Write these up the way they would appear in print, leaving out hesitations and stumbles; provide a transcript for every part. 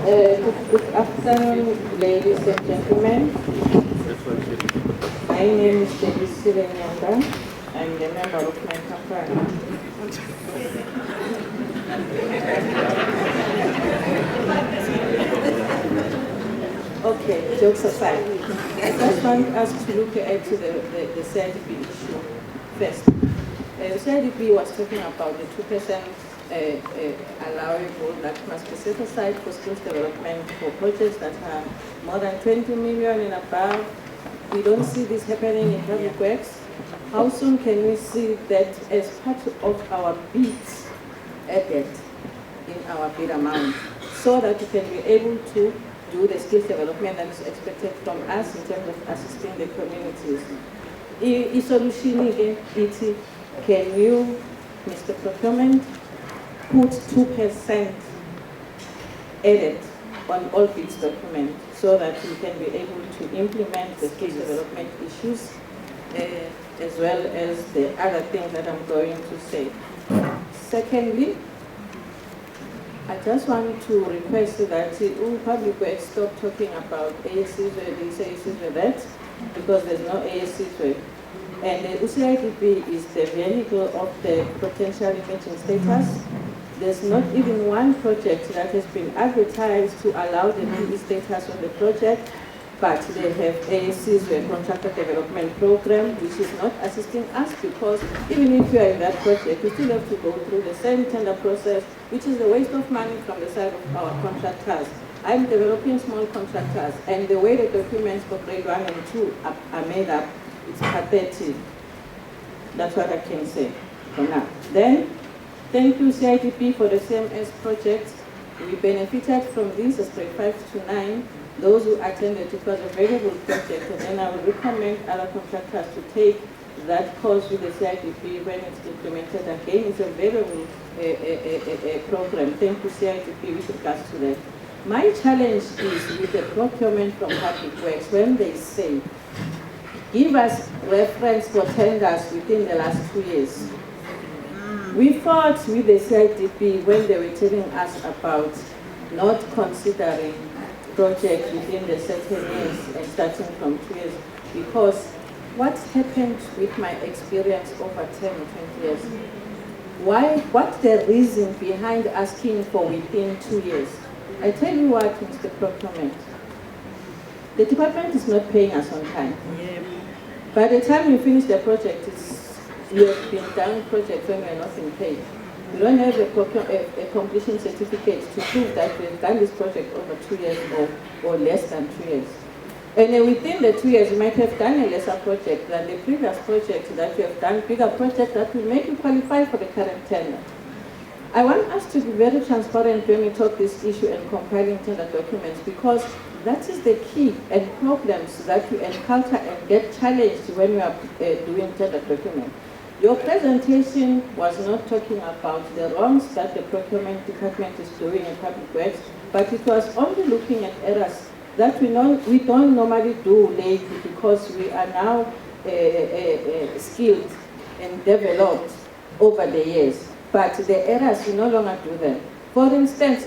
Good afternoon, ladies and gentlemen. My name is Debbie Nyanda. I'm the member of my company. Okay, jokes aside, I just want us to look at the CIDP issue first. The CIDP was talking about the 2% allowable that must be set aside for skills development for projects that are more than 20 million and above. We don't see this happening in public works. How soon can we see that as part of our bids added in our bid amount so that we can be able to do the skills development that is expected from us in terms of assisting the communities? Can you, Mr. Procurement, put 2% added on all bids document so that we can be able to implement the skills development issues as well as the other things that I'm going to say. Secondly, I just want to request that public works stop talking about ASCs where this, ASCs where that, because there's no ASCs where. And the UCIDP is the vehicle of the potential emerging status. There's not even one project that has been advertised to allow the PE status on the project, but they have ASCs where contractor development program, which is not assisting us because even if you are in that project, you still have to go through the same tender process, which is a waste of money from the side of our contractors. I'm developing small contractors, and the way the documents for grade 1 and 2 are made up, it's pathetic. That's what I can say for now. Then, thank you CIDP for the CMS project. We benefited from this as grade 5 to 9. Those who attended, it was a very good project, and then I would recommend other contractors to take that course with the CIDP when it's implemented again. It's a very good program. Thank you CIDP with regards to that. My challenge is with the procurement from public works when they say, give us reference for tenders within the last 2 years. We fought with the CIDP when they were telling us about not considering projects within the certain years and starting from 2 years, because what's happened with my experience over 10 or 20 years? What's the reason behind asking for within 2 years? I tell you what, Mr. Procurement, the department is not paying us on time. Yeah. By the time you finish the project, you have been done project when you are not being paid. You don't have a completion certificate to prove that we've done this project over 2 years or less than 2 years. And then within the 2 years, you might have done a lesser project than the previous project that you have done, bigger project that will make you qualify for the current tender. I want us to be very transparent when we talk this issue and compiling tender documents, because that is the key and problems that we encounter and get challenged when we are doing tender document. Your presentation was not talking about the wrongs that the procurement department is doing in public works, but it was only looking at errors that we don't normally do lately because we are now skilled and developed over the years. But the errors, we no longer do them. For instance,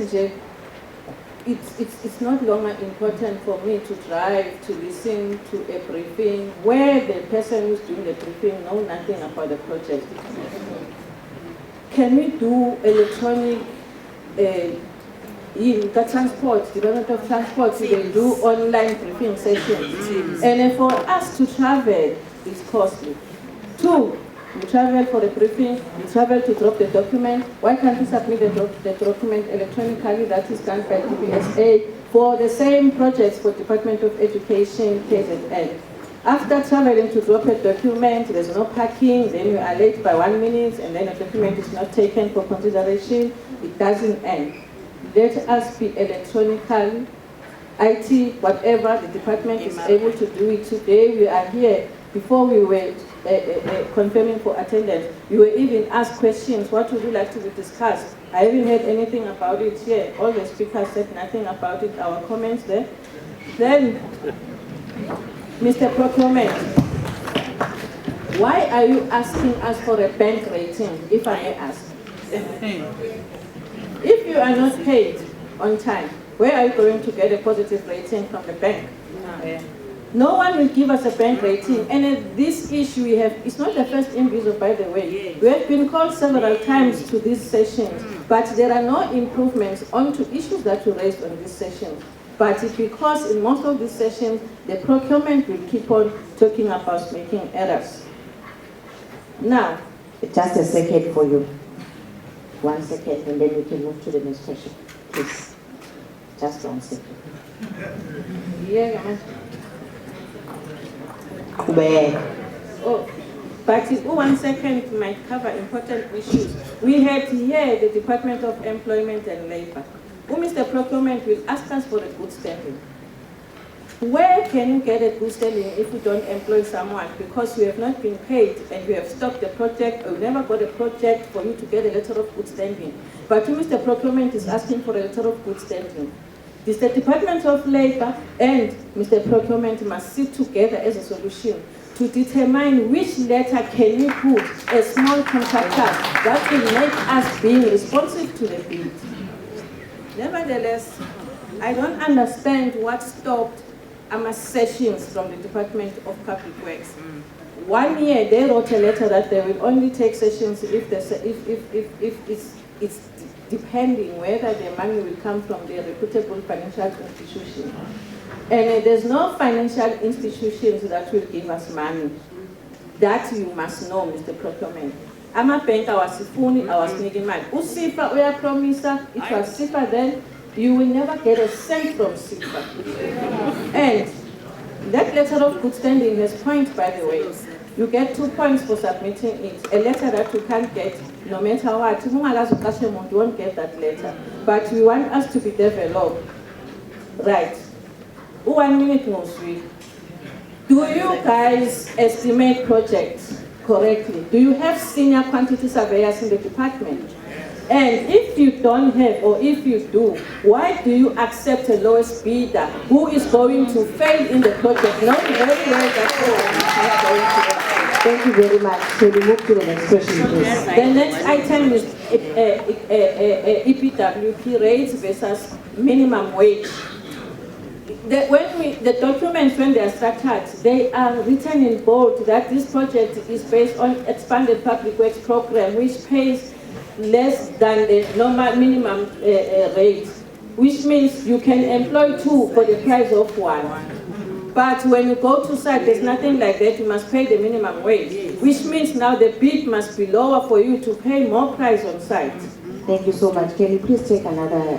it's not longer important for me to drive, to listen to a briefing where the person who's doing the briefing knows nothing about the project. Can we do electronic, in the transport, development of transport, we can do online briefing sessions. And for us to travel, it's costly. 2, we travel for the briefing, we travel to drop the document. Why can't we submit the document electronically? That is done by DPSA for the same projects for Department of Education, KZN. After traveling to drop a document, there's no parking, then you are late by 1 minute, and then a document is not taken for consideration, it doesn't end. Let us be electronical, IT, whatever, the department is able to do it today. We are here. Before we were confirming for attendance, you were even asked questions, what would you like to be discussed? I haven't heard anything about it here. All the speakers said nothing about it, our comments there. Then, Mr. Procurement, why are you asking us for a bank rating, if I may ask? If you are not paid on time, Where are you going to get a positive rating from the bank? No one will give us a bank rating. And this issue we have, it's not the first Imbizo, by the way. We have been called several times to these sessions, but there are no improvements onto issues that we raised on this session. But it's because in most of these sessions, the procurement will keep on talking about making errors. Now, just a second for you. 1 second, and then we can move to the next question. Please. Just 1 second. Yeah. Where? Oh, but 1 second might cover important issues. We had here the Department of Employment and Labor, who Mr. Procurement will ask us for a good standing. Where can you get a good standing if you don't employ someone because you have not been paid and you have stopped the project, or you never got a project for you to get a letter of good standing? But Mr. Procurement is asking for a letter of good standing. The Department of Labor and Mr. Procurement must sit together as a solution to determine which letter can we put as small contractors that will make us being responsive to the bid. Nevertheless, I don't understand what stopped our sessions from the Department of Public Works. 1 year they wrote a letter that they will only take sessions if it's depending whether the money will come from the reputable financial institution. And there's no financial institutions that will give us money. That you must know, Mr. Procurement. Ama-bank awasifuni, awasniki imali. USIFA uyapromisa, it was SIFA then, you will never get a cent from SIFA. And that letter of good standing has points, by the way. You get 2 points for submitting it. A letter that you can't get, no matter what. You won't get that letter. But we want us to be developed. Right. 1 minute more, sweet. Do you guys estimate projects correctly? Do you have senior quantity surveyors in the department? And if you don't have, or if you do, why do you accept a lowest bidder who is going to fail in the project? Not very well that Thank you very much. So we move to the next question, please. The next item is EPWP rates versus minimum wage. The documents, when they are structured, they are written in bold that this project is based on expanded public works program, which pays less than the normal minimum rate, which means you can employ 2 for the price of 1. But when you go to site, there's nothing like that. You must pay the minimum wage, which means now the bid must be lower for you to pay more price on site. Thank you so much. Can you please take another...